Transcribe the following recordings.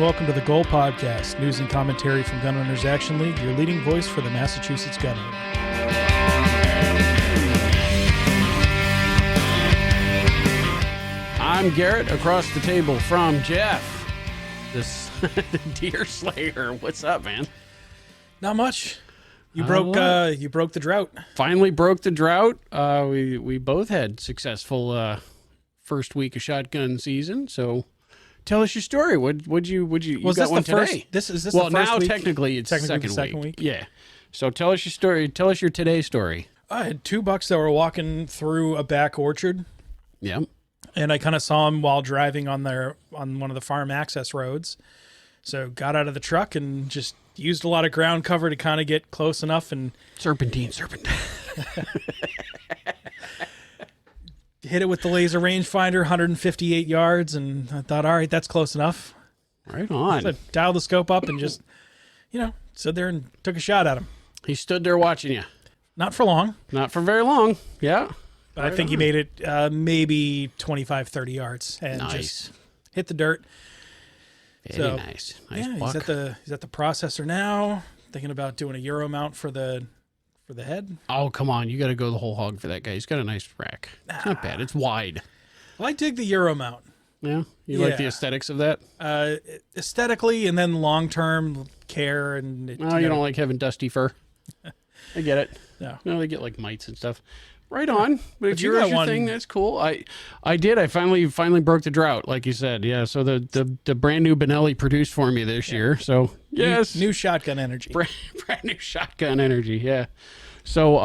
welcome to the Goal Podcast, news and commentary from Gun Owners Action League, your leading voice for the Massachusetts gun owner. I'm Garrett, across the table from Jeff, the deer slayer. What's up, man? Not much. You broke the drought. Finally broke the drought. We both had successful first week of shotgun season. So tell us your story. Would you Was got this one the first? today? This is Well, the first now week? technically it's Technically second the week. Yeah. So tell us your story. Tell us your today story. I had two bucks that were walking through a back orchard, Yeah. and I kind of saw them while driving on one of the farm access roads. So got out of the truck and just used a lot of ground cover to kind of get close enough and Serpentine. hit it with the laser rangefinder, 158 yards, and I thought, all right, that's close enough. Right on. So I dialed the scope up and just, stood there and took a shot at him. He stood there watching you. Not for long, Not for very long. Yeah. but I think he made it maybe 25, 30 yards and just hit the dirt. Very nice. Nice buck. He's at the processor now, thinking about doing a Euro mount for the head. Oh, come on. You got to go the whole hog for that guy. He's got a nice rack. It's not bad. It's wide. Well, I dig the Euro mount. Yeah? You like the aesthetics of that? Aesthetically, and then long-term care. And You don't like having dusty fur? I get it. No. No, they get like mites and stuff. Right on. But if you yours got your one- thing, that's cool. I did. I finally broke the drought, like you said. Yeah. So the brand new Benelli produced for me this year. So yes, New shotgun energy. brand new shotgun energy. Yeah. So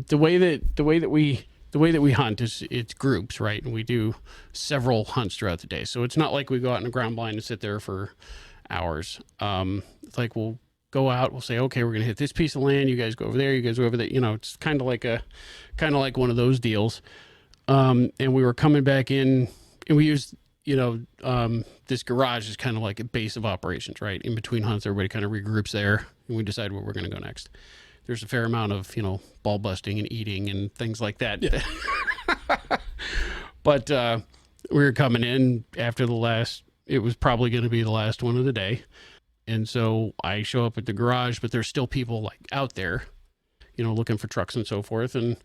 the way that we hunt is it's groups, right? And we do several hunts throughout the day. So it's not like we go out in a ground blind and sit there for hours. It's like we'll go out, we'll say, okay, we're gonna hit this piece of land, you guys go over there, you guys go over there. It's kind of like one of those deals. And we were coming back in, and we used this garage is kind of like a base of operations, right? In between hunts, everybody kind of regroups there, and we decide where we're gonna go next. There's a fair amount of ball busting and eating and things like that. Yeah. But we were coming in after it was probably going to be the last one of the day. And so I show up at the garage, but there's still people like out there, looking for trucks and so forth. And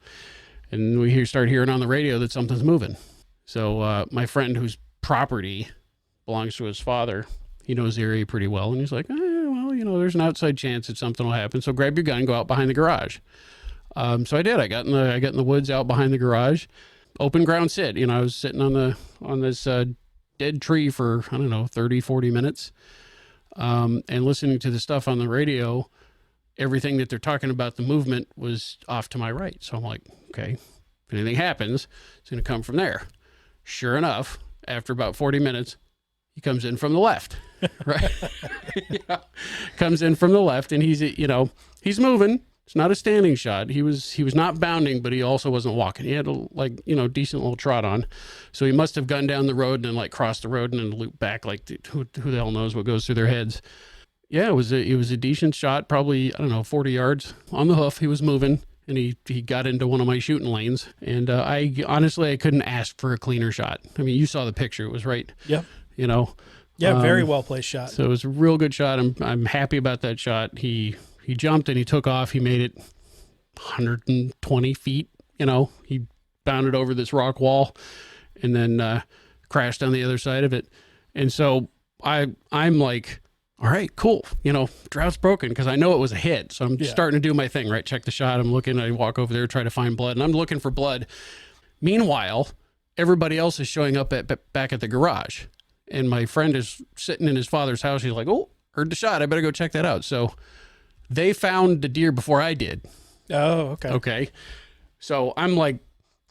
we start hearing on the radio that something's moving. So my friend whose property belongs to his father, he knows the area pretty well. And he's like, there's an outside chance that something will happen. So grab your gun, go out behind the garage. So I did. I got in the woods out behind the garage, open ground sit. I was sitting on this dead tree for, 30, 40 minutes. And listening to the stuff on the radio, everything that they're talking about, the movement was off to my right. So I'm like, okay, if anything happens, it's going to come from there. Sure enough, after about 40 minutes, he comes in from the left, right? Yeah. Comes in from the left, and he's moving. It's not a standing shot. He was not bounding, but he also wasn't walking. He had a decent little trot on. So he must have gone down the road and then crossed the road and then looped back. Who the hell knows what goes through their heads? Yeah, it was a decent shot, probably 40 yards on the hoof. He was moving, and he got into one of my shooting lanes. And I couldn't ask for a cleaner shot. I mean, you saw the picture. It was right. Yep. Yeah, very well placed shot. So it was a real good shot. I'm happy about that shot. He jumped and he took off. He made it 120 feet. He bounded over this rock wall and then crashed on the other side of it. And so I'm like, all right, cool. Drought's broken, because I know it was a hit. So I'm starting to do my thing, right? Check the shot. I'm looking. I walk over there, try to find blood, and I'm looking for blood. Meanwhile, everybody else is showing up back at the garage. And my friend is sitting in his father's house. He's like, oh, heard the shot. I better go check that out. So they found the deer before I did. Oh, okay. Okay. So I'm like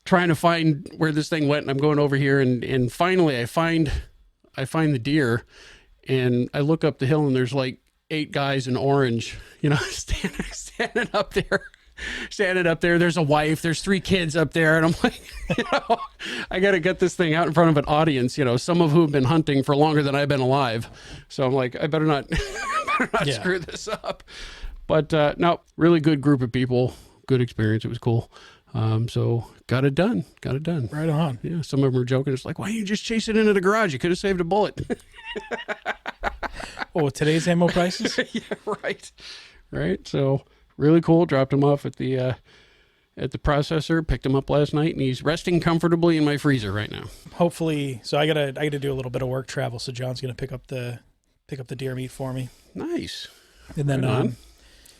trying to find where this thing went, and I'm going over here, and finally I find the deer, and I look up the hill, and there's like 8 guys in orange, standing up there. There's a wife, there's 3 kids up there, and I'm like, I got to get this thing out in front of an audience, some of whom have been hunting for longer than I've been alive. So I'm like, I better not screw this up. But no, really good group of people, good experience. It was cool. So got it done. Right on. Yeah. Some of them were joking. It's like, why didn't you just chase it into the garage? You could have saved a bullet. Oh, with today's ammo prices? Yeah, right. Right. So really cool. Dropped him off at the processor, picked him up last night, and he's resting comfortably in my freezer right now. Hopefully, so I gotta do a little bit of work travel. So John's gonna pick up the deer meat for me. Nice. And then right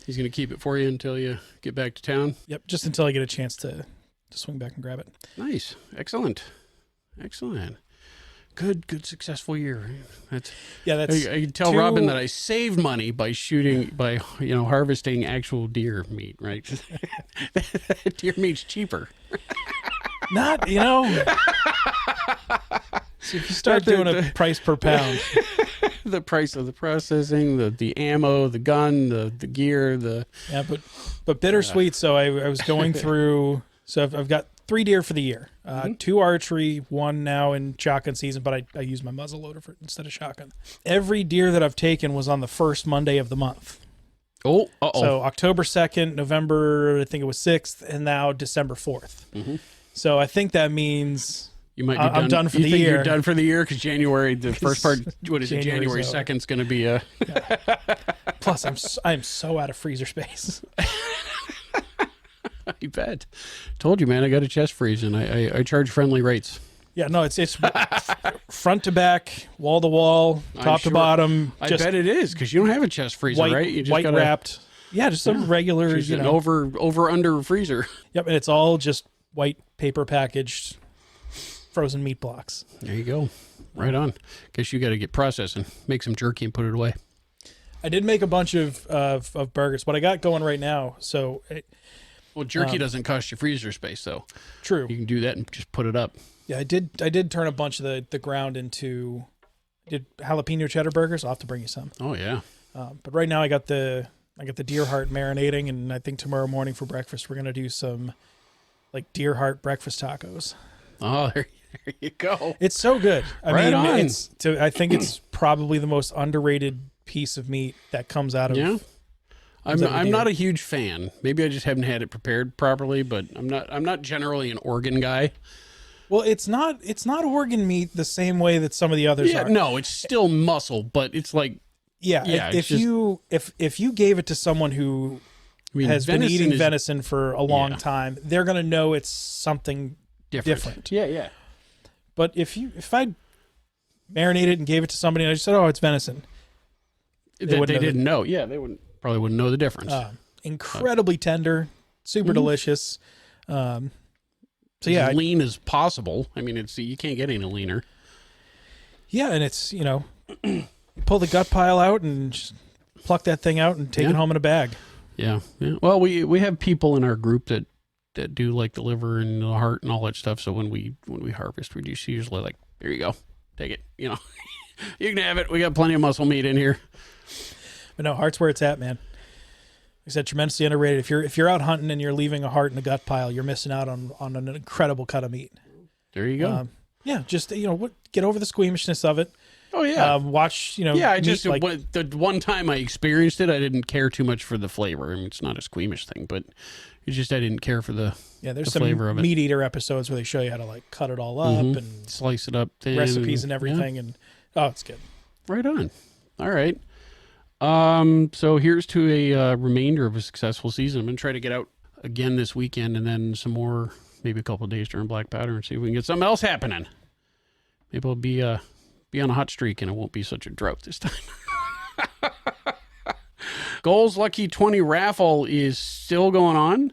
he's gonna keep it for you until you get back to town. Yep, just until I get a chance to swing back and grab it. Nice. Excellent. Good successful year. That's I can tell Robin that I saved money by harvesting actual deer meat, right? Deer meat's cheaper. Not, so if you start doing a price per pound. The price of the processing, the ammo, the gun, the gear, Yeah, but bittersweet. So I was going through, so I've got 3 deer for the year. 2 archery, 1 now in shotgun season, but I use my muzzle loader instead of shotgun. Every deer that I've taken was on the first Monday of the month. Oh, uh-oh. So October 2nd, November, I think it was 6th, and now December 4th. Mm-hmm. So I think that means you might be done. I'm done for the year. You're done for the year because January, the first part, what is it? January 2nd is going to be a. Yeah. Plus, I'm so out of freezer space. I bet. Told you, man. I got a chest freeze, and I charge friendly rates. Yeah, no, it's front to back, wall to wall, top to bottom. I bet it is because you don't have a chest freezer, right? You just white wrapped. Yeah, just some regular, an over under freezer. Yep, and it's all just white paper packaged frozen meat blocks. There you go. Right on. Guess you got to get processing, make some jerky, and put it away. I did make a bunch of burgers. What I got going right now, well, jerky doesn't cost you freezer space, though. True. You can do that and just put it up. Yeah, I did turn a bunch of the ground into jalapeno cheddar burgers. I'll have to bring you some. Oh yeah. But right now I got the deer heart marinating, and I think tomorrow morning for breakfast we're gonna do some like deer heart breakfast tacos. Oh, there you go. It's so good. Right on. I think it's probably the most underrated piece of meat that comes out of. Yeah. I'm not a huge fan. Maybe I just haven't had it prepared properly, but I'm not generally an organ guy. Well, it's not organ meat the same way that some of the others are. No, it's still muscle, but it's like if you gave it to someone who has been eating venison for a long time, they're gonna know it's something different. Yeah. But if I marinated and gave it to somebody and I just said, "Oh, it's venison," they didn't know. Yeah, they probably wouldn't know the difference. Incredibly tender, super delicious. So as lean as possible. I mean, you can't get any leaner. Yeah, and it's you pull the gut pile out and just pluck that thing out and take it home in a bag. Yeah. Well, we have people in our group that do like the liver and the heart and all that stuff. So when we harvest, we just usually like, there you go, take it. You can have it. We got plenty of muscle meat in here. But no, heart's where it's at, man. Like I said, tremendously underrated. If you're out hunting and you're leaving a heart in a gut pile, you're missing out on an incredible cut of meat. There you go. Just get over the squeamishness of it. Oh yeah. Watch Yeah, the one time I experienced it, I didn't care too much for the flavor. I mean, it's not a squeamish thing, but it's just I didn't care for the there's flavor of some it. Meat eater episodes where they show you how to like cut it all up and slice it up, thin recipes and everything, and it's good. Right on. All right. So here's to a remainder of a successful season. I'm going to try to get out again this weekend and then some more, maybe a couple of days during Black Powder and see if we can get something else happening. Maybe I'll be on a hot streak and it won't be such a drought this time. Goals Lucky 20 raffle is still going on.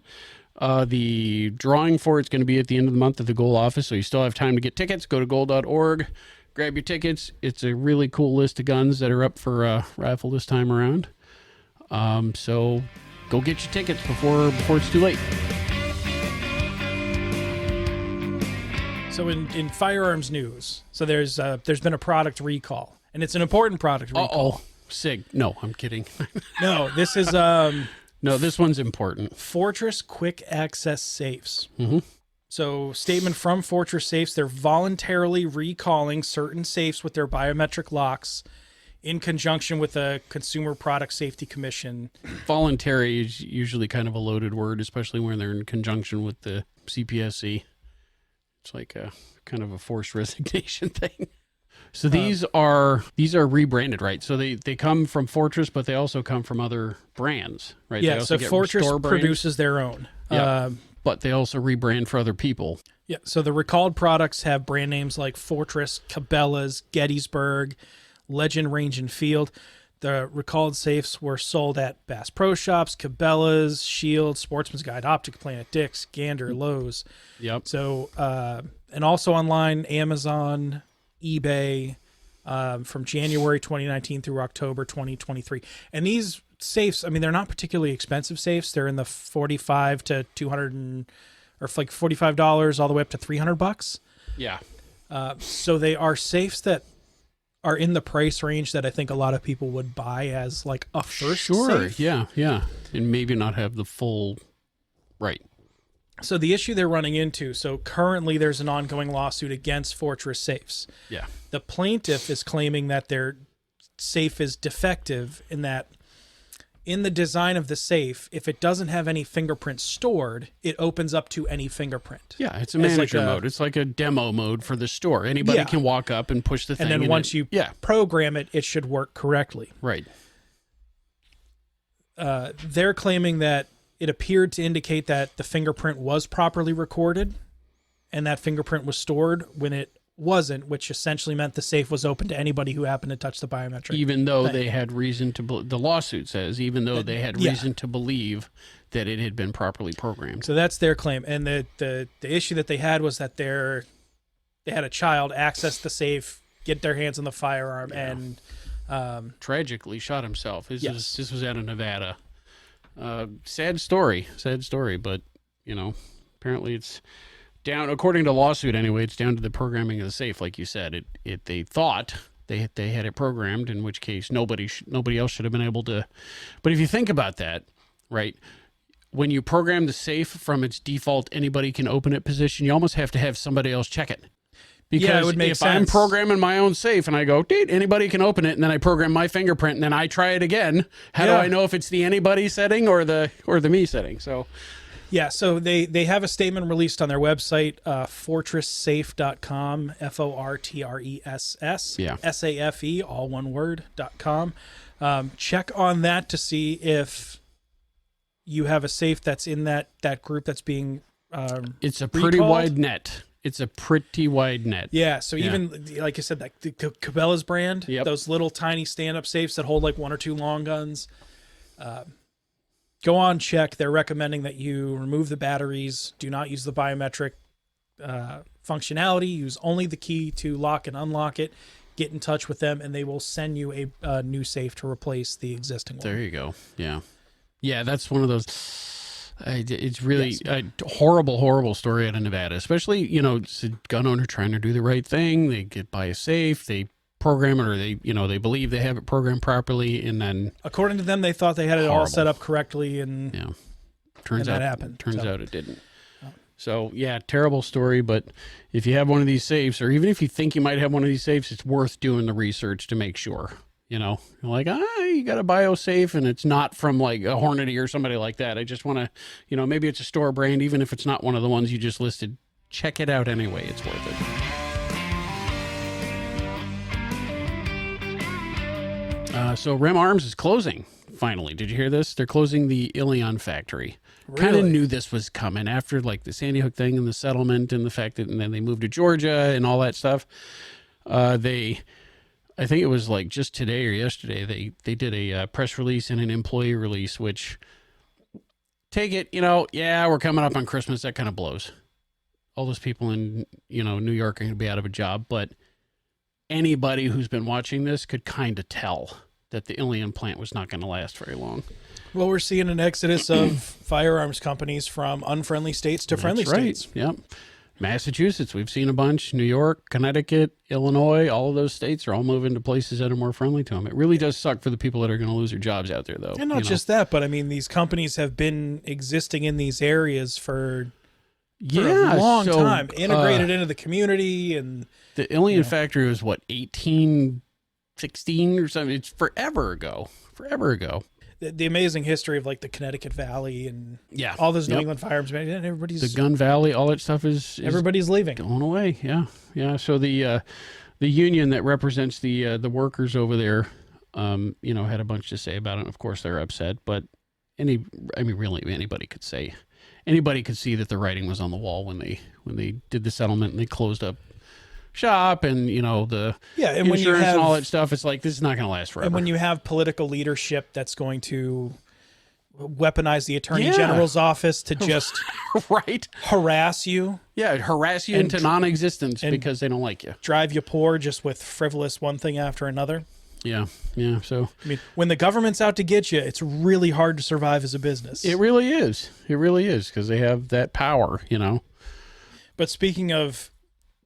The drawing for it's going to be at the end of the month at the Goal office, so you still have time to get tickets. Go to goal.org. Grab your tickets. It's a really cool list of guns that are up for raffle this time around. So go get your tickets before it's too late. So in firearms news, so there's been a product recall, and it's an important product recall. Uh-oh. Sig. No, I'm kidding. No, this is no, this one's important. Fortress Quick Access Safes. Mm-hmm. So, statement from Fortress Safes, they're voluntarily recalling certain safes with their biometric locks in conjunction with the Consumer Product Safety Commission. Voluntary is usually kind of a loaded word, especially when they're in conjunction with the CPSC. It's like a kind of a forced resignation thing. So these are rebranded, right? So they come from Fortress, but they also come from other brands, right? They Yeah, also so get Fortress store brands, produces their own. Yep. But they also rebrand for other people. Yeah, so the recalled products have brand names like Fortress, Cabela's, Gettysburg, Legend Range and Field. The recalled safes were sold at Bass Pro Shops, Cabela's, Shield, Sportsman's Guide, Optic Planet, Dick's, Gander, Lowe's. Yep. So, and also online, Amazon, eBay, from January 2019 through October 2023. And these safes, I mean, they're not particularly expensive safes. They're in the $45 to $200 or like $45 all the way up to $300. Yeah. So they are safes that are in the price range that I think a lot of people would buy as like a first safe. Yeah. And maybe not have the full, right. So the issue they're running into, so currently there's an ongoing lawsuit against Fortress Safes. Yeah. The plaintiff is claiming that their safe is defective in that in the design of the safe, if it doesn't have any fingerprints stored, it opens up to any fingerprint. Yeah, it's a manager mode. It's like a demo mode for the store. Anybody can walk up and push the thing. And then once you program it, it should work correctly. Right. They're claiming that it appeared to indicate that the fingerprint was properly recorded and that fingerprint was stored when it wasn't, which essentially meant the safe was open to anybody who happened to touch the biometric. Even though they had reason to, the lawsuit says, even though they had reason to believe that it had been properly programmed. So that's their claim. And the issue that they had was that they had a child access the safe, get their hands on the firearm, and tragically shot himself. This was out of Nevada. Sad story, but apparently it's down, according to lawsuit anyway, it's down to the programming of the safe. Like you said, they thought they had it programmed, in which case nobody else should have been able to. But if you think about that, right, when you program the safe from its default anybody can open it position, you almost have to have somebody else check it. Because it would make if sense. I'm programming my own safe and I go, dude, anybody can open it, and then I program my fingerprint and then I try it again, how do I know if it's the anybody setting or the me setting? So so they have a statement released on their website, fortresssafe.com, FORTRESS, SAFE, all one word, .com. Check on that to see if you have a safe that's in that group that's being it's a pretty wide net. It's a pretty wide net. Yeah, so even, like I said, like the Cabela's brand, those little tiny stand-up safes that hold like one or two long guns, go on, check. They're recommending that you remove the batteries, do not use the biometric functionality, use only the key to lock and unlock it, get in touch with them, and they will send you a new safe to replace the existing one. There you go. Yeah. Yeah, that's one of those... it's really a horrible story out of Nevada, especially, it's a gun owner trying to do the right thing. They get by a safe, they program it, or they believe they have it programmed properly. And then according to them, they thought they had it all set up correctly. And turns out it didn't. So terrible story. But if you have one of these safes, or even if you think you might have one of these safes, it's worth doing the research to make sure. You're like, you got a BioSafe and it's not from like a Hornady or somebody like that. I just want to, maybe it's a store brand, even if it's not one of the ones you just listed. Check it out anyway. It's worth it. So Rem Arms is closing, finally. Did you hear this? They're closing the Ilion factory. Really? Kind of knew this was coming after like the Sandy Hook thing and the settlement and the fact that, and then they moved to Georgia and all that stuff. I think it was like just today or yesterday, they did a press release and an employee release, which take it, we're coming up on Christmas. That kind of blows. All those people in, New York are going to be out of a job, but anybody who's been watching this could kind of tell that the Ilion plant was not going to last very long. Well, we're seeing an exodus of firearms companies from unfriendly states to friendly states. Yep. Massachusetts, we've seen a bunch. New York, Connecticut, Illinois, all of those states are all moving to places that are more friendly to them. It really does suck for the people that are going to lose their jobs out there, though. And not just that, but I mean, these companies have been existing in these areas for a long time, integrated into the community. And the Ilion factory was, 1816 or something? It's forever ago. The amazing history of like the Connecticut Valley and all those New England firearms, man, everybody's the Gun Valley, all that stuff is everybody's leaving, going away. Yeah. So the the union that represents the workers over there, had a bunch to say about it. Of course, they're upset, but really anybody could see that the writing was on the wall when they did the settlement and they closed up shop and the and insurance and all that stuff. It's like, this is not going to last forever. And when you have political leadership that's going to weaponize the attorney general's office to just harass you, harass you into non-existence because they don't like you, drive you poor just with frivolous one thing after another. So I mean, when the government's out to get you, it's really hard to survive as a business. It really is because they have that power. But speaking of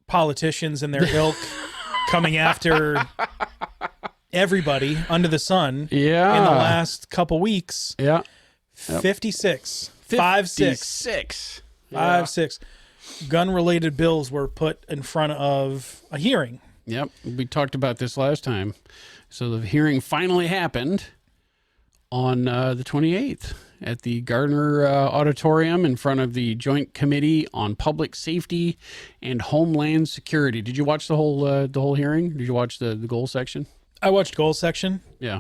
politicians and their ilk coming after everybody under the sun in the last couple weeks. 56 gun-related bills were put in front of a hearing. Yep, we talked about this last time. So the hearing finally happened on the 28th at the Gardner Auditorium in front of the Joint Committee on Public Safety and Homeland Security. Did you watch the whole hearing? Did you watch the goal section? I watched goal section. Yeah.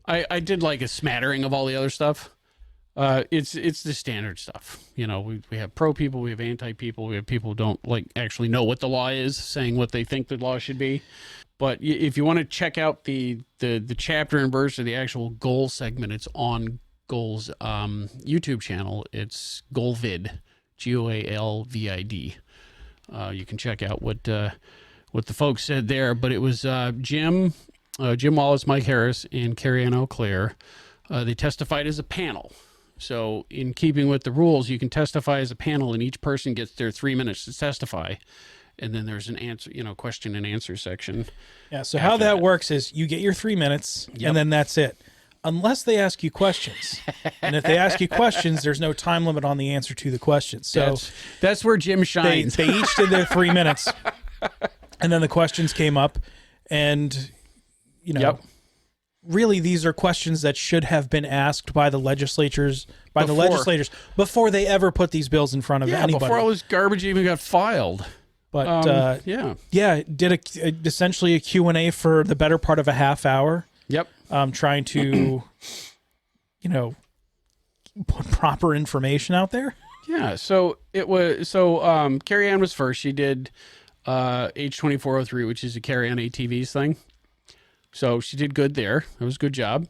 I did like a smattering of all the other stuff. It's the standard stuff. We have pro people, we have anti people, we have people who don't actually know what the law is, saying what they think the law should be. But if you want to check out the chapter and verse of the actual goal segment, it's on Goal's YouTube channel. It's Goalvid, GOALVID. You can check out what the folks said there. But it was Jim Wallace, Mike Harris, and Carrie Ann O'Clair. They testified as a panel. So in keeping with the rules, you can testify as a panel, and each person gets their 3 minutes to testify. And then there's an answer, question and answer section. Yeah. So how that works is you get your 3 minutes, and then that's it. Unless they ask you questions. And if they ask you questions, there's no time limit on the answer to the questions. So that's where Jim shines. They each did their 3 minutes, and then the questions came up, and really these are questions that should have been asked by the legislators before they ever put these bills in front of anybody. Before all this garbage even got filed. But did essentially a Q&A for the better part of a half hour. Yep. Trying to, put proper information out there. Yeah. So Carrie Ann was first. She did H2403, which is a Carrie Ann ATVs thing. So she did good there. That was a good job.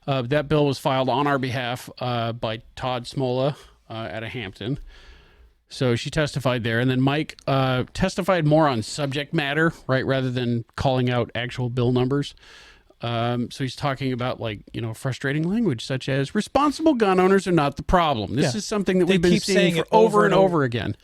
That bill was filed on our behalf by Todd Smola out of Hampton. So she testified there. And then Mike testified more on subject matter, right, rather than calling out actual bill numbers. So he's talking about frustrating language such as responsible gun owners are not the problem. This is something that we've been seeing for over and over again.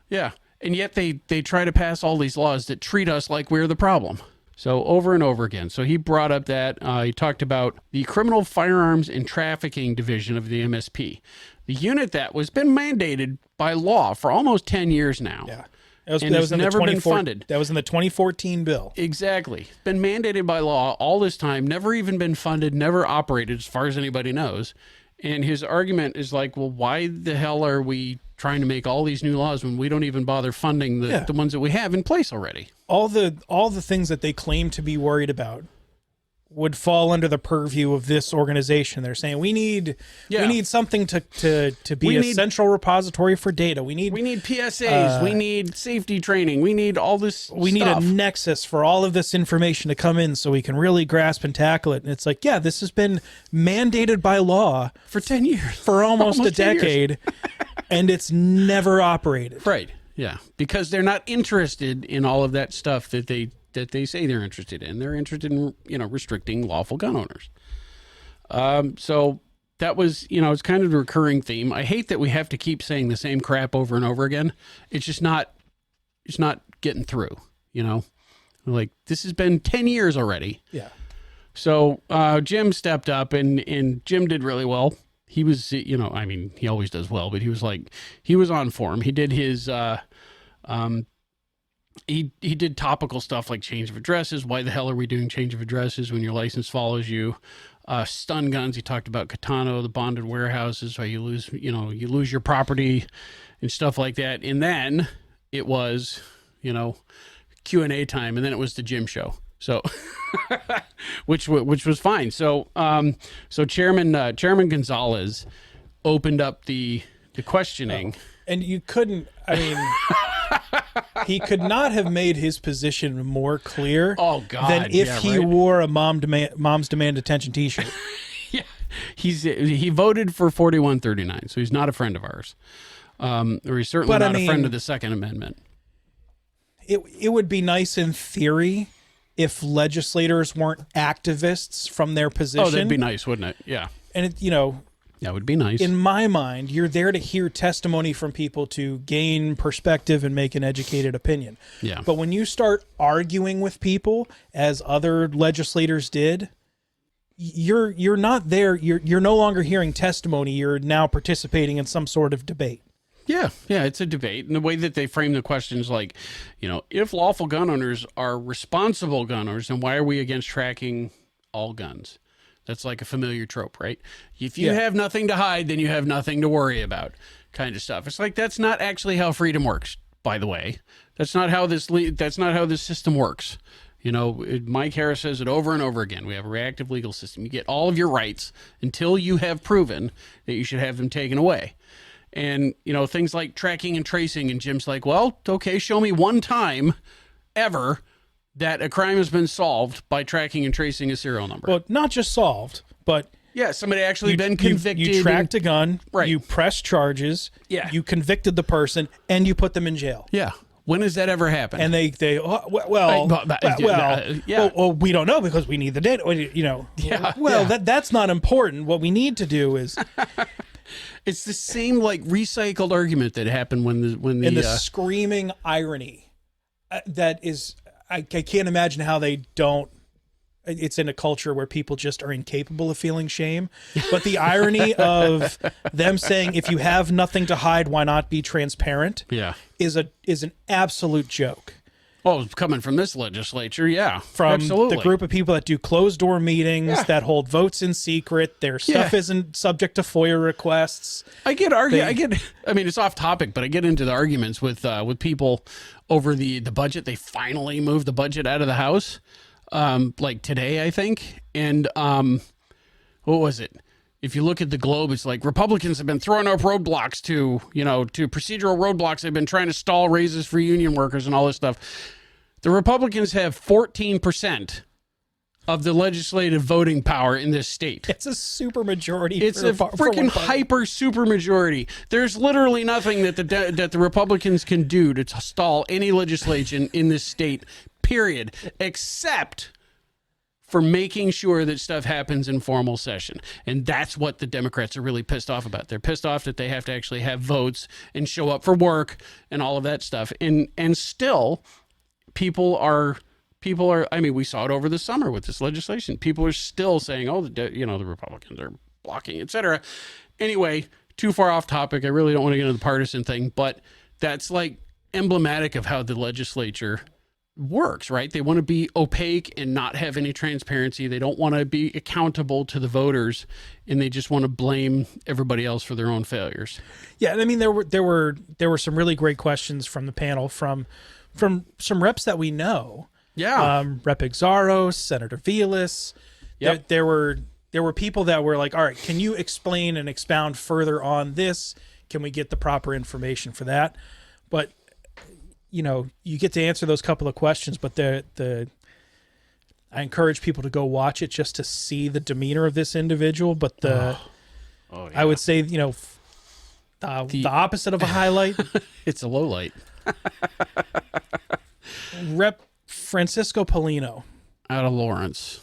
Yeah. And yet they try to pass all these laws that treat us like we're the problem. So over and over again. So he brought up that he talked about the Criminal Firearms and Trafficking Division of the MSP, the unit that was been mandated by law for almost 10 years now. Yeah. That was never been funded. That was in the 2014 bill. Exactly. Been mandated by law all this time, never even been funded, never operated as far as anybody knows. And his argument is well, why the hell are we trying to make all these new laws when we don't even bother funding the ones that we have in place already? All the things that they claim to be worried about would fall under the purview of this organization. They're saying we need something to be a central repository for data. We need PSAs. We need safety training. We need all this. We need a nexus for all of this information to come in so we can really grasp and tackle it. And it's this has been mandated by law for 10 years, for almost a decade, and it's never operated. Right. Yeah, because they're not interested in all of that stuff that they say they're interested in. They're interested in, restricting lawful gun owners. So that was, it's kind of a recurring theme. I hate that we have to keep saying the same crap over and over again. It's just not getting through, this has been 10 years already. Yeah. So Jim stepped up and Jim did really well. He was, he always does well, but he was on form. He did his, he did topical stuff like change of addresses. Why the hell are we doing change of addresses when your license follows you? Stun guns. He talked about Katano, the bonded warehouses, how you lose your property and stuff like that. And then it was, Q&A time, and then it was the Jim show. So, which was fine. So, so Chairman Gonzalez opened up the questioning, and you couldn't. I mean, he could not have made his position more clear. Oh God! Than if he wore a Moms Demand Attention T-shirt. Yeah, he voted for 4139, so he's not a friend of ours, or he's certainly not a friend of the Second Amendment. It would be nice in theory if legislators weren't activists from their position. Oh, that'd be nice, wouldn't it? Yeah. And that would be nice. In my mind, you're there to hear testimony from people to gain perspective and make an educated opinion. Yeah. But when you start arguing with people, as other legislators did, you're not there. You're no longer hearing testimony. You're now participating in some sort of debate. Yeah, it's a debate. And the way that they frame the questions, like, if lawful gun owners are responsible gun owners, then why are we against tracking all guns? That's like a familiar trope, right? If you have nothing to hide, then you have nothing to worry about, kind of stuff. It's like, that's not actually how freedom works, by the way. That's not how this system works. Mike Harris says it over and over again. We have a reactive legal system. You get all of your rights until you have proven that you should have them taken away. And, things like tracking and tracing, and Jim's like, well, okay, show me one time ever that a crime has been solved by tracking and tracing a serial number. Well, not just solved, but... Yeah, somebody actually been convicted. You tracked a gun, right. You pressed charges, you convicted the person, and you put them in jail. Yeah. When has that ever happened? And they we don't know because we need the data. That's not important. What we need to do is... It's the same recycled argument that happened when the screaming irony that is, I can't imagine how they don't. It's in a culture where people just are incapable of feeling shame. But the irony of them saying, if you have nothing to hide, why not be transparent? Yeah, is an absolute joke. Oh, coming from this legislature, yeah. From absolutely. The group of people that do closed-door meetings, that hold votes in secret, their stuff isn't subject to FOIA requests. It's off topic, but I get into the arguments with people over the budget. They finally moved the budget out of the House, today, I think. And what was it? If you look at the globe, it's like Republicans have been throwing up roadblocks to procedural roadblocks. They've been trying to stall raises for union workers and all this stuff. The Republicans have 14% of the legislative voting power in this state. It's a super majority. It's a freaking hyper super majority. There's literally nothing that the Republicans can do to stall any legislation in this state, period, except for making sure that stuff happens in formal session. And that's what the Democrats are really pissed off about. They're pissed off that they have to actually have votes and show up for work and all of that stuff. And still, people are, we saw it over the summer with this legislation. People are still saying, the Republicans are blocking, etc. Anyway, too far off topic. I really don't want to get into the partisan thing, but that's emblematic of how the legislature works, right? They want to be opaque and not have any transparency. They don't want to be accountable to the voters, and they just want to blame everybody else for their own failures. Yeah, I mean, there were some really great questions from the panel from some reps that we know. Yeah, Rep. Exaros, Senator Vilas. Yep. There were people that were like, all right, can you explain and expound further on this? Can we get the proper information for that? But you get to answer those couple of questions, but I encourage people to go watch it just to see the demeanor of this individual. But I would say, the opposite of a highlight. It's a low light. Rep. Francisco Polino out of Lawrence,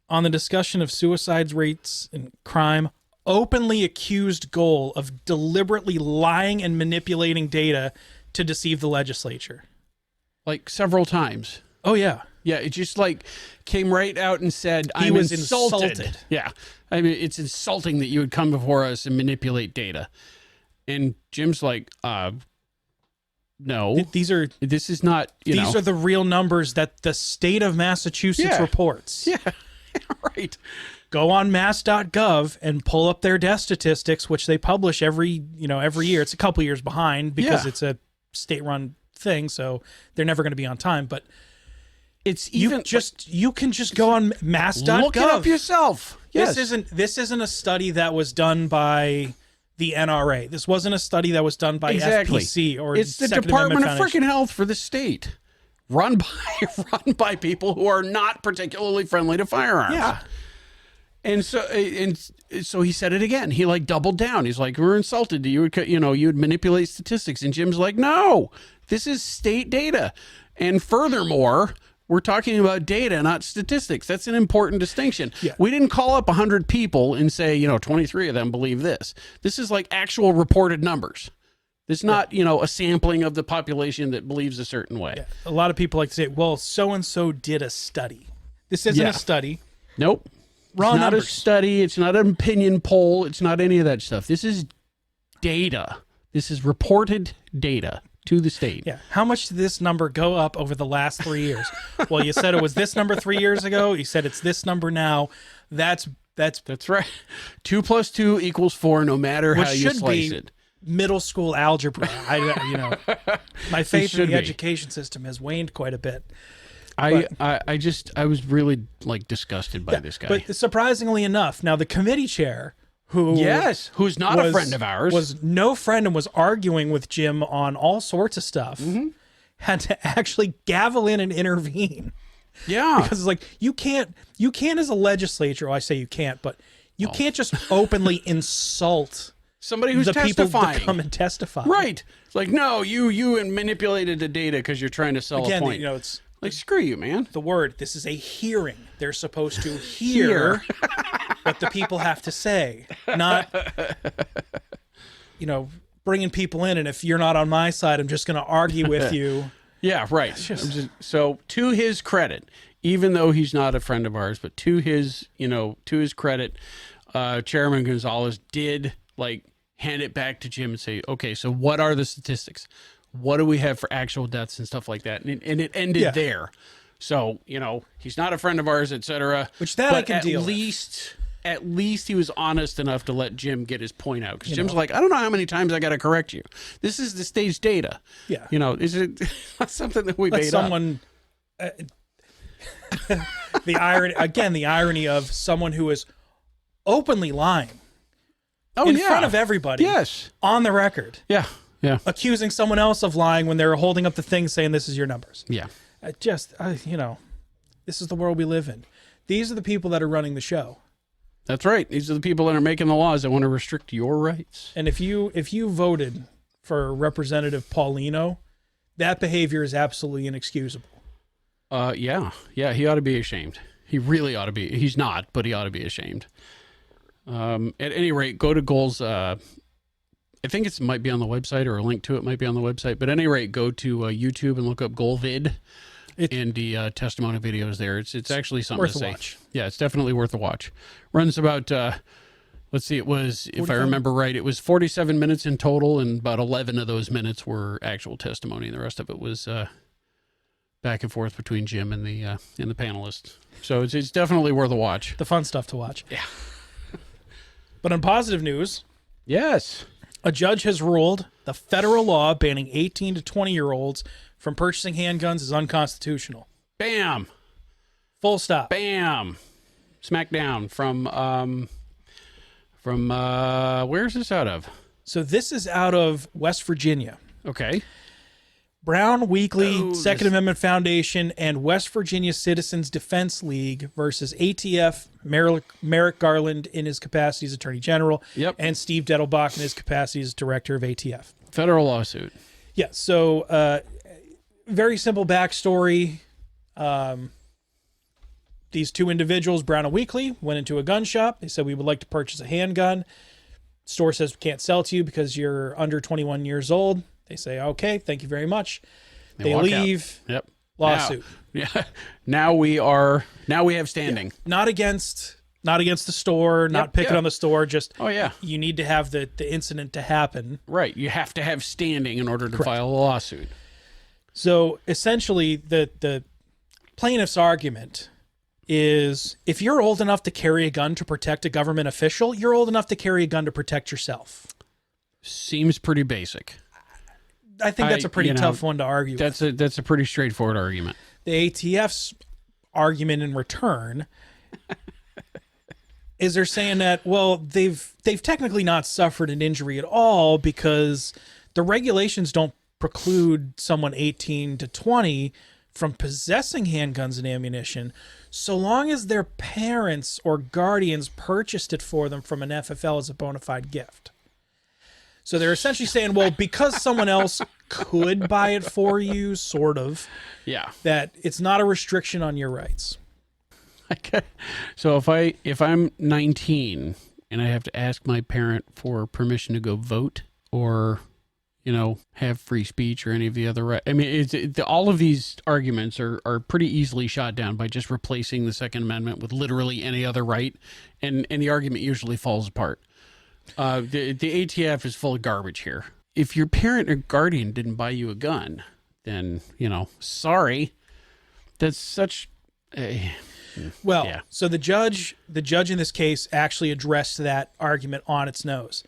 on the discussion of suicides rates and crime, openly accused Goal of deliberately lying and manipulating data to deceive the legislature. Several times. Oh, yeah. Yeah, it just came right out and said, he was insulted. Yeah. I mean, it's insulting that you would come before us and manipulate data. And Jim's like, no. This is not, these are the real numbers that the state of Massachusetts reports. Yeah, right. Go on mass.gov and pull up their death statistics, which they publish every year. It's a couple years behind because it's a state-run thing, so they're never going to be on time. But It's you even can just go on mass.gov. look it up yourself. Yes. This isn't a study that was done by the NRA. This wasn't a study that was done by FPC or it's the Second Department Amendment of Foundation. freaking Health for the state, run by people who are not particularly friendly to firearms. Yeah. And so he said it again. He like doubled down. He's like, "We're insulted. You would manipulate statistics." And Jim's like, "No, this is state data. And furthermore, we're talking about data, not statistics. That's an important distinction. Yeah. We didn't call up 100 people and say, 23 of them believe this. This is like actual reported numbers. It's not, a sampling of the population that believes a certain way." Yeah. A lot of people like to say, well, so-and-so did a study. This isn't a study. Nope. Raw It's not numbers. a study. It's not an opinion poll. It's not any of that stuff. This is data. This is reported data to the state. Yeah. How much did this number go up over the last 3 years? Well, you said it was this number 3 years ago. You said it's this number now. That's right. 2 + 2 = 4, no matter how you slice it. middle school algebra. My faith in should the be. education system has waned quite a bit. I was really like disgusted by this guy. But surprisingly enough, now the committee chair, who's not a friend of ours, was no friend and was arguing with Jim on all sorts of stuff, had to actually gavel in and intervene. Yeah. Because it's like, you can't as a legislature, well, I say you can't, but you can't just openly insult somebody who's the people testifying. that come and testify. Right. It's like, no, you manipulated the data because you're trying to sell Again, a point. it's like, screw you, man. the word. This is a hearing. They're supposed to hear what the people have to say, not, bringing people in. And if you're not on my side, I'm just going to argue with you. Yeah, right. So to his credit, even though he's not a friend of ours, but to his credit, Chairman Gonzalez did hand it back to Jim and say, okay, so what are the statistics? What do we have for actual deaths and stuff like that? And it ended there. So, he's not a friend of ours, etc. Which that I can deal with. At least he was honest enough to let Jim get his point out. Because Jim's like, I don't know how many times I got to correct you. This is the stage data. Yeah. Is it something that we Let made someone, the irony of someone who is openly lying in front of everybody. Yes. On the record. Yeah. Yeah. Accusing someone else of lying when they're holding up the thing saying this is your numbers. Yeah. This is the world we live in. These are the people that are running the show. That's right. These are the people that are making the laws that want to restrict your rights. And if you voted for Representative Paulino, that behavior is absolutely inexcusable. Yeah, he ought to be ashamed. He really ought to be. He's not, but he ought to be ashamed. At any rate, go to Goals. I think it might be on the website, or a link to it might be on the website. But at any rate, go to YouTube and look up Goalvid. And the testimony videos there. It's actually something worth to a say. watch. Yeah, it's definitely worth a watch. Runs about, let's see, it was, if I remember right, it was 47 minutes in total, and about 11 of those minutes were actual testimony, and the rest of it was back and forth between Jim and the panelists. So it's definitely worth a watch. The fun stuff to watch. Yeah. But on positive news, Yes. a judge has ruled the federal law banning 18 to 20-year-olds from purchasing handguns is unconstitutional. Bam. Full stop. Bam. Smackdown from where's this out of? So this is out of West Virginia. Okay. Brown Weekly, Second Amendment Foundation, and West Virginia Citizens Defense League versus ATF, Merrick Garland in his capacity as Attorney General, and Steve Dettelbach in his capacity as Director of ATF. Federal lawsuit. Yeah, so very simple backstory. These two individuals, Brown and Weekly, went into a gun shop. They said, we would like to purchase a handgun. Store says, we can't sell to you because you're under 21 years old. They say, okay, thank you very much. They leave. Out. Yep. Lawsuit. Now we have standing. Yeah. Not against the store, not picking on the store. Just, you need to have the incident to happen. Right. You have to have standing in order to file a lawsuit. So essentially, the plaintiff's argument is, if you're old enough to carry a gun to protect a government official, you're old enough to carry a gun to protect yourself. Seems pretty basic. I think that's a pretty tough one to argue. That's a pretty straightforward argument. The ATF's argument in return is they're saying that, well, they've technically not suffered an injury at all because the regulations don't preclude someone 18 to 20 from possessing handguns and ammunition so long as their parents or guardians purchased it for them from an FFL as a bona fide gift. So they're essentially saying, well, because someone else could buy it for you, sort of, that it's not a restriction on your rights. Okay. So if I'm 19 and I have to ask my parent for permission to go vote or, have free speech or any of the other rights, I mean, all of these arguments are pretty easily shot down by just replacing the Second Amendment with literally any other right, and the argument usually falls apart. The ATF is full of garbage here. If your parent or guardian didn't buy you a gun, then, sorry. That's such a... Well, yeah. So the judge in this case actually addressed that argument on its nose.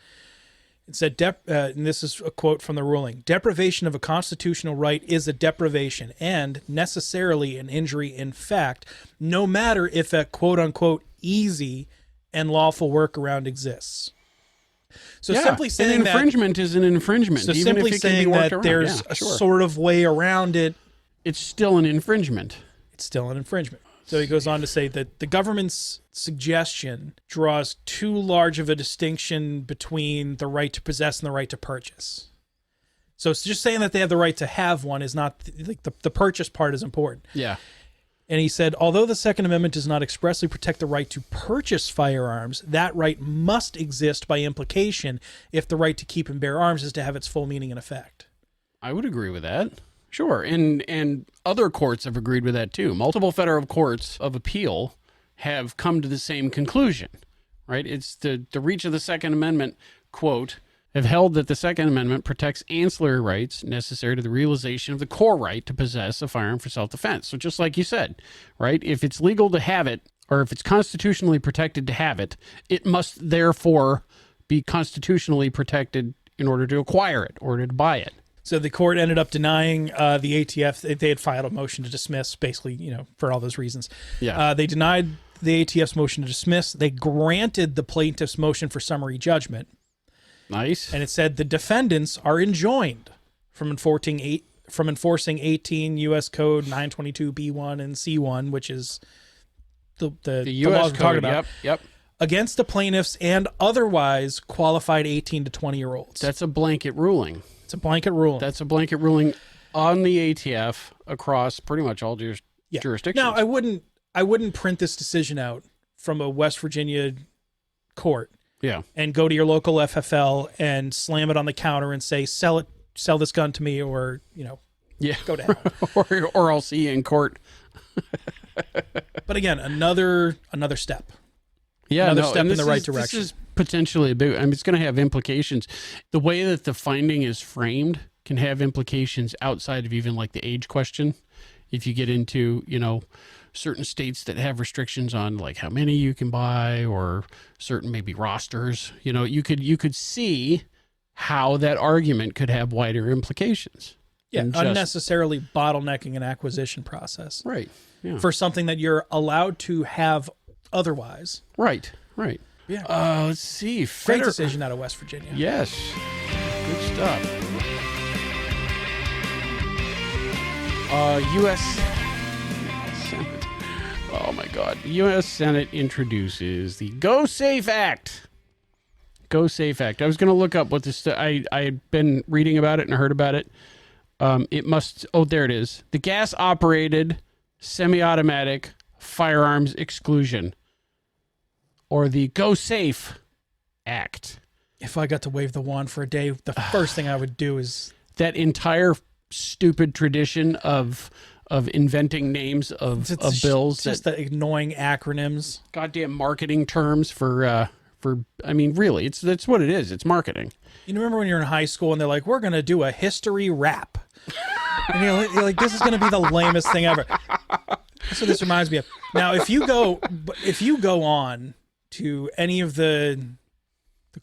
It said, and this is a quote from the ruling, deprivation of a constitutional right is a deprivation and necessarily an injury in fact, no matter if a quote-unquote easy and lawful workaround exists. So simply saying an infringement is an infringement. So even simply if it can be saying worked that around. there's a sort of way around it. It's still an infringement. It's still an infringement. So he goes on to say that the government's suggestion draws too large of a distinction between the right to possess and the right to purchase. So it's just saying that they have the right to have one is not, like, the purchase part is important. Yeah. And he said, although the Second Amendment does not expressly protect the right to purchase firearms, that right must exist by implication if the right to keep and bear arms is to have its full meaning and effect. I would agree with that. Sure. And other courts have agreed with that too. Multiple federal courts of appeal have come to the same conclusion, right? It's the reach of the Second Amendment, quote, have held that the Second Amendment protects ancillary rights necessary to the realization of the core right to possess a firearm for self-defense. So just like you said, right? If it's legal to have it, or if it's constitutionally protected to have it, it must therefore be constitutionally protected in order to acquire it or to buy it. So the court ended up denying the ATF. They had filed a motion to dismiss, basically, for all those reasons. Yeah. They denied the ATF's motion to dismiss. They granted the plaintiff's motion for summary judgment. Nice. And it said the defendants are enjoined from enforcing 18 U.S. Code 922B1 and C1, which is the U.S. laws we're talking code, about. Yep. Against the plaintiffs and otherwise qualified 18 to 20-year-olds. That's a blanket ruling. It's a blanket ruling. That's a blanket ruling on the ATF across pretty much all jurisdictions. Now, I wouldn't print this decision out from a West Virginia court. Yeah. And go to your local FFL and slam it on the counter and say, sell this gun to me, or, go to hell. or I'll see you in court. But again, another step. Yeah, another step in the right direction. This is potentially a big, it's going to have implications. The way that the finding is framed can have implications outside of even like the age question. If you get into, certain states that have restrictions on like how many you can buy or certain maybe rosters, you could see how that argument could have wider implications. Yeah, unnecessarily bottlenecking an acquisition process. Right. Yeah. For something that you're allowed to have otherwise. Right. Yeah. Let's see. Great decision out of West Virginia. Yes. Good stuff. U.S. Senate. Oh my God. U.S. Senate introduces the GOSAFE Act. GOSAFE Act. I was going to look up what this. I had been reading about it and heard about it. It must. Oh, there it is. The gas-operated semi-automatic firearms exclusion, or the GOSAFE Act. If I got to wave the wand for a day, the first thing I would do is that entire stupid tradition of inventing names of bills. Just the annoying acronyms. Goddamn marketing terms for. I mean, really, that's what it is. It's marketing. You remember when you're in high school and they're like, "We're gonna do a history rap," and you're like, "This is gonna be the lamest thing ever." That's what this reminds me of. Now, if you go on to any of the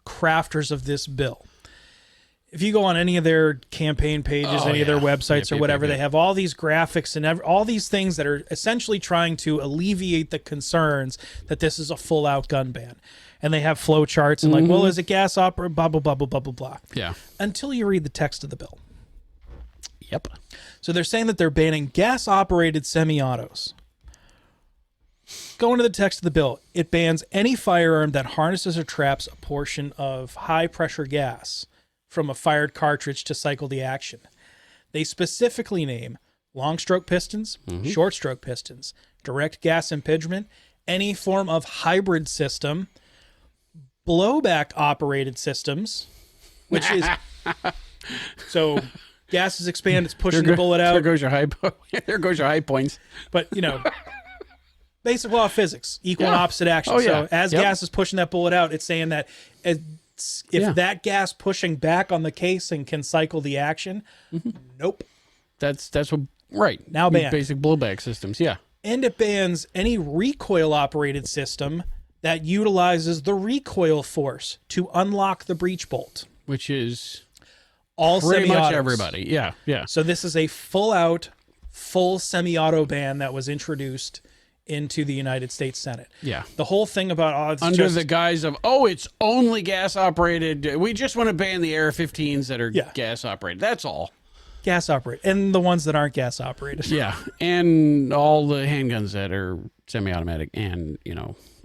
crafters of this bill, if you go on any of their campaign pages, any of their websites or whatever, they have all these graphics and all these things that are essentially trying to alleviate the concerns that this is a full-out gun ban. And they have flow charts and like, well, is it gas operated? Blah, blah, blah, blah, blah, blah, blah. Yeah. Until you read the text of the bill. Yep. So they're saying that they're banning gas-operated semi-autos. Going to the text of the bill, it bans any firearm that harnesses or traps a portion of high-pressure gas from a fired cartridge to cycle the action. They specifically name long-stroke pistons, short-stroke pistons, direct gas impingement, any form of hybrid system, blowback-operated systems, which is... So gas is expanded, it's pushing the bullet out. There goes your high points. But, basic law of physics, equal and opposite action. So as gas is pushing that bullet out, it's saying that if that gas pushing back on the casing can cycle the action, nope. That's what now banned. Basic blowback systems, yeah. And it bans any recoil operated system that utilizes the recoil force to unlock the breech bolt, which is all pretty semi-autos. much everybody. Yeah. So this is a full semi-auto ban that was introduced into the United States Senate. Yeah. The whole thing about under the guise of, it's only gas operated. We just want to ban the AR-15s that are gas operated. That's all. Gas operated. And the ones that aren't gas operated. Yeah. And all the handguns that are semi-automatic and,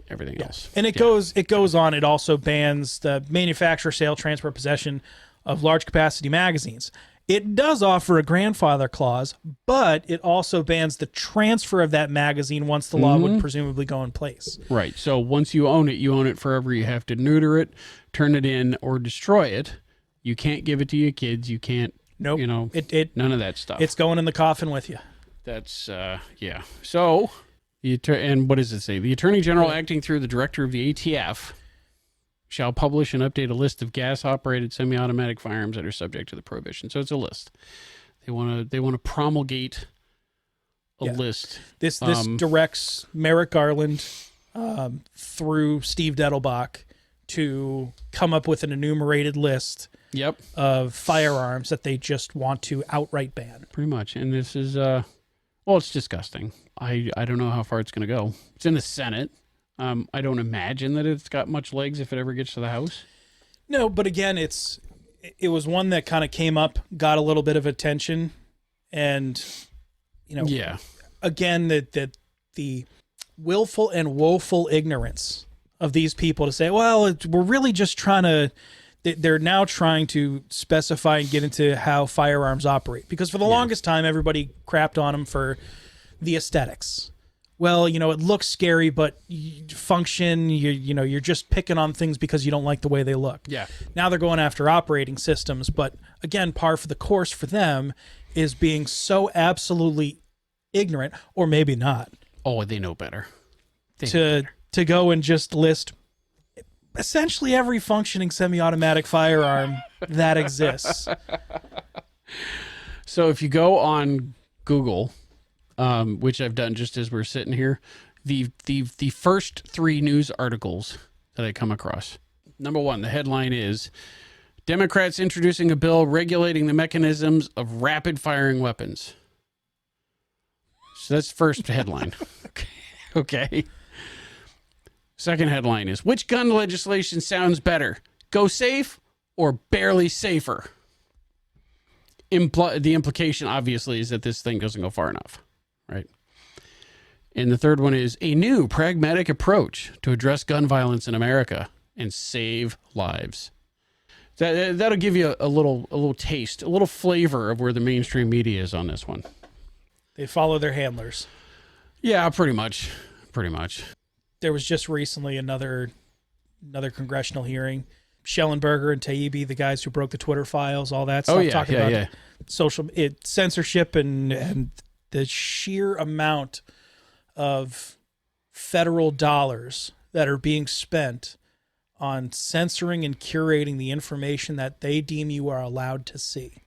everything else. And it goes on. It also bans the manufacture, sale, transfer, possession of large capacity magazines. It does offer a grandfather clause, but it also bans the transfer of that magazine once the law would presumably go in place. Right. So once you own it forever. You have to neuter it, turn it in, or destroy it. You can't give it to your kids. You can't, nope. None of that stuff. It's going in the coffin with you. That's, yeah. So, and what does it say? The Attorney General, acting through the Director of the ATF, shall publish and update a list of gas-operated semi-automatic firearms that are subject to the prohibition. So it's a list. They want to promulgate a list. This directs Merrick Garland through Steve Dettelbach to come up with an enumerated list of firearms that they just want to outright ban. Pretty much. And this is, it's disgusting. I don't know how far it's going to go. It's in the Senate. I don't imagine that it's got much legs if it ever gets to the House. No, but again, it was one that kind of came up, got a little bit of attention, and again, that the willful and woeful ignorance of these people to say, well, we're really just trying to. They're now trying to specify and get into how firearms operate, because for the longest time, everybody crapped on them for the aesthetics. Well, it looks scary, but function, you're just picking on things because you don't like the way they look. Yeah. Now they're going after operating systems, but again, par for the course for them is being so absolutely ignorant, or maybe not. Oh, they know better. To go and just list essentially every functioning semi-automatic firearm that exists. So if you go on Google, which I've done just as we're sitting here, the first 3 news articles that I come across. Number 1, the headline is, Democrats introducing a bill regulating the mechanisms of rapid firing weapons. So that's the first headline. Okay. Second headline is, which gun legislation sounds better? GOSAFE or barely safer? The implication, obviously, is that this thing doesn't go far enough, right? And the third one is, a new pragmatic approach to address gun violence in America and save lives. That'll give you a little taste, a little flavor of where the mainstream media is on this one. They follow their handlers. Yeah, pretty much. There was just recently another congressional hearing. Schellenberger and Taibbi, the guys who broke the Twitter files, all that stuff, talking about social censorship and the sheer amount of federal dollars that are being spent on censoring and curating the information that they deem you are allowed to see.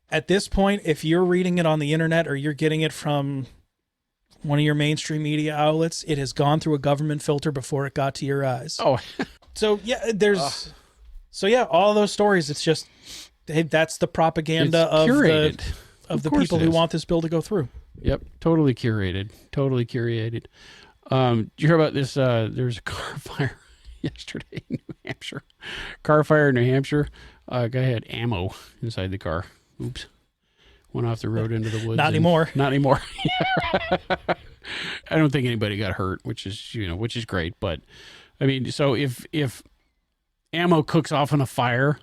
At this point, if you're reading it on the internet or you're getting it from one of your mainstream media outlets, it has gone through a government filter before it got to your eyes. Oh, so yeah, there's So yeah, all those stories. It's just, hey, that's the propaganda It's curated. of the course people it who is. want this bill to go through. Yep, totally curated. Totally curated. Did you hear about this? There's a car fire yesterday in New Hampshire. Car fire in New Hampshire. Guy had ammo inside the car. Oops. Went off the road into the woods. Not anymore. Not anymore. I don't think anybody got hurt, which is great. But I mean, so if ammo cooks off in a fire,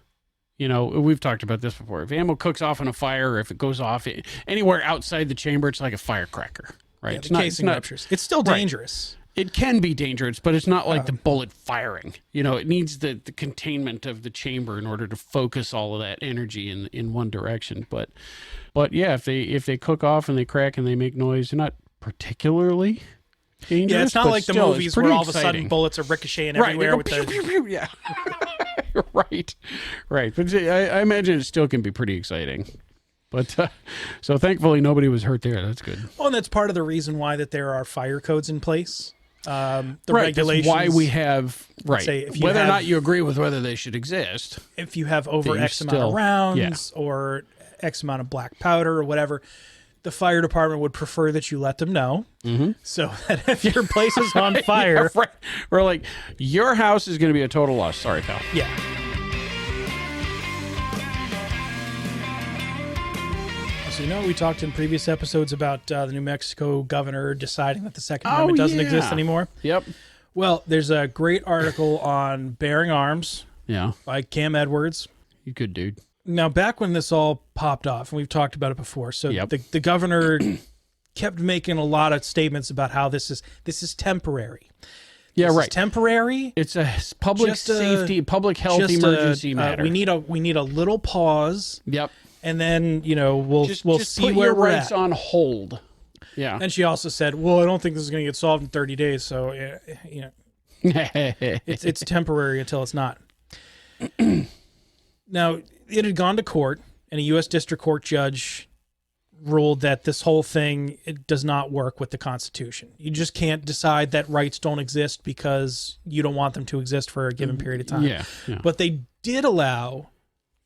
we've talked about this before. If ammo cooks off in a fire, or if it goes off anywhere outside the chamber, it's like a firecracker, right? Yeah, the casing ruptures. It's still dangerous. It can be dangerous, but it's not like the bullet firing. It needs the containment of the chamber in order to focus all of that energy in one direction. But yeah, if they cook off and they crack and they make noise, they're not particularly dangerous. Yeah, it's not like the movies where all of a exciting. sudden bullets are ricocheting Right, everywhere. they go With pew, the... pew, pew, yeah. Right. But I imagine it still can be pretty exciting. But so thankfully nobody was hurt there. That's good. Well, and that's part of the reason why that there are fire codes in place. The right, regulations. that's why we have say if you whether or have- not you agree with whether they should exist. If you have over you X amount still- of rounds or X amount of black powder or whatever, the fire department would prefer that you let them know, so that if your place is on fire, Yeah, right. We're like, your house is going to be a total loss. Sorry, pal. yeah. So we talked in previous episodes about the New Mexico governor deciding that the Second Amendment doesn't exist anymore. Yep. Well, there's a great article on bearing arms Yeah. by Cam Edwards. You good, dude. Now, back when this all popped off, and we've talked about it before, so Yep. the governor kept making a lot of statements about how this is temporary. Yeah, This right. is temporary. It's a public Just a- safety, public health Just emergency matter. we need a little pause, Yep. and then we'll Just see put where your we're rights at. on hold. Yeah. And she also said, "Well, I don't think this is going to get solved in 30 days, so it's temporary until it's not." Now, it had gone to court, and a U.S. District Court judge ruled that this whole thing, it does not work with the Constitution. You just can't decide that rights don't exist because you don't want them to exist for a given period of time. Yeah. But they did allow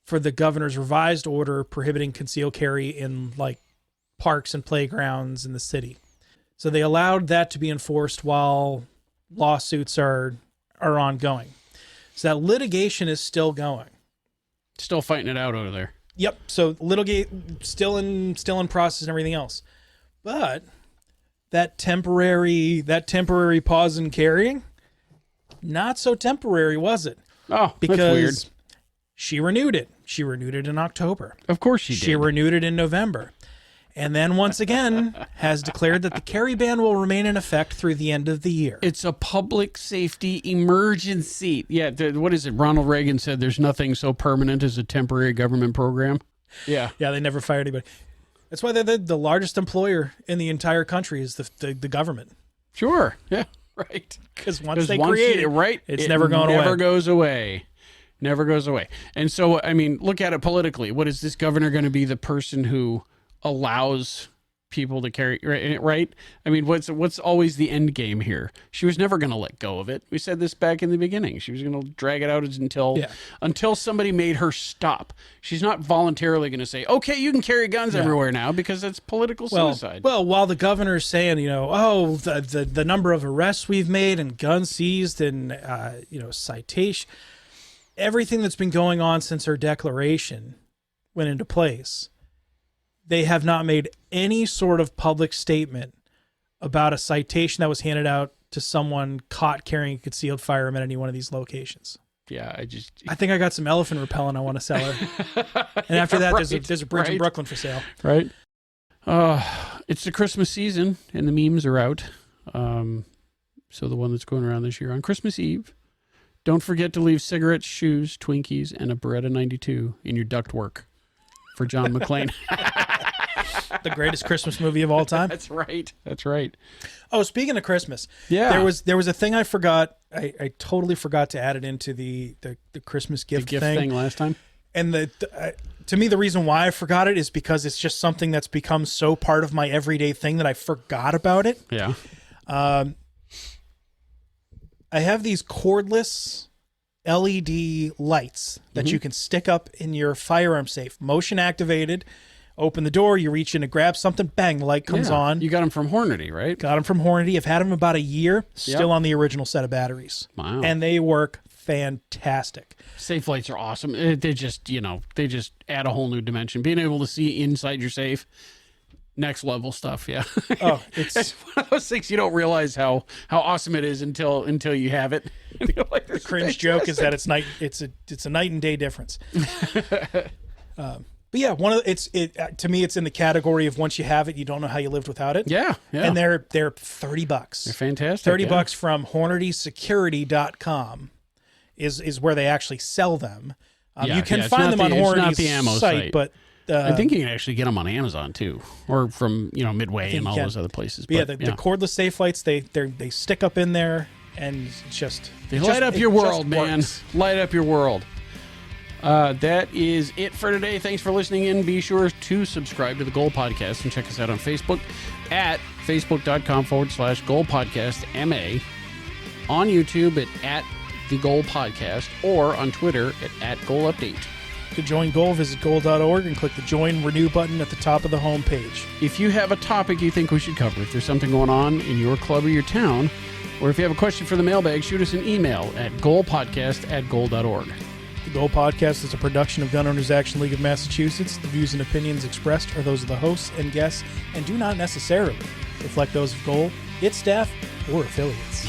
for the governor's revised order prohibiting concealed carry in like parks and playgrounds in the city. So they allowed that to be enforced while lawsuits are ongoing. So that litigation is still going. Still fighting it out over there. Yep. So litigate still in process and everything else. But that temporary pause in carrying, not so temporary, was it? Oh, Because that's weird. she renewed it. She renewed it in October. Of course she She did. renewed it in November. And then once again has declared that the carry ban will remain in effect through the end of the year. It's a public safety emergency. Yeah, what is it? Ronald Reagan said there's nothing so permanent as a temporary government program. Yeah. Yeah, they never fired anybody. That's why they're the largest employer in the entire country is the government. Sure. Yeah. Right. Because once they create it, right, it's never going away. Never goes away. Never goes away. And so, I mean, look at it politically. What is this governor going to be the person who allows people to carry, right? I mean, what's always the end game here? She was never going to let go of it. We said this back in the beginning. She was going to drag it out until somebody made her stop. She's not voluntarily going to say, okay, you can carry guns everywhere now, because that's political suicide. Well, while the governor's saying, the number of arrests we've made and guns seized and, citation, everything that's been going on since her declaration went into place, they have not made any sort of public statement about a citation that was handed out to someone caught carrying a concealed firearm at any one of these locations. Yeah, I think I got some elephant repellent I want to sell her. And after that, there's a bridge in Brooklyn for sale. Right. It's the Christmas season, and the memes are out. So the one that's going around this year on Christmas Eve, don't forget to leave cigarettes, shoes, Twinkies, and a Beretta 92 in your ductwork for John McClane. The greatest Christmas movie of all time. That's right. That's right. Oh, speaking of Christmas, yeah, there was a thing I forgot. I totally forgot to add it into the Christmas gift thing last time. And to me, the reason why I forgot it is because it's just something that's become so part of my everyday thing that I forgot about it. Yeah. I have these cordless LED lights that you can stick up in your firearm safe. Motion activated. Open the door, you reach in to grab something, bang, the light comes on. You got them from Hornady, right? Got them from Hornady. I've had them about a year, still on the original set of batteries. Wow. And they work fantastic. Safe lights are awesome. They just, they just add a whole new dimension. Being able to see inside your safe, next level stuff, yeah. Oh, it's one of those things you don't realize how awesome it is until you have it. The cringe joke is that it's a night and day difference. But yeah, to me, it's in the category of once you have it, you don't know how you lived without it. Yeah. And they're $30. They're fantastic. $30 from HornadySecurity.com is where they actually sell them. You can find them on Hornady's site, but I think you can actually get them on Amazon too, or from Midway and all those other places. But the cordless safe lights, they stick up in there and they light up your world, man. Light up your world. That is it for today. Thanks for listening in. Be sure to subscribe to the Goal Podcast and check us out on Facebook at facebook.com/Goal Podcast MA, on YouTube at the Goal Podcast, or on Twitter at Goal Update. To join Goal, visit goal.org and click the Join Renew button at the top of the homepage. If you have a topic you think we should cover, if there's something going on in your club or your town, or if you have a question for the mailbag, shoot us an email at goalpodcast@goal.org. The Goal Podcast is a production of Gun Owners Action League of Massachusetts. The views and opinions expressed are those of the hosts and guests and do not necessarily reflect those of Goal, its staff, or affiliates.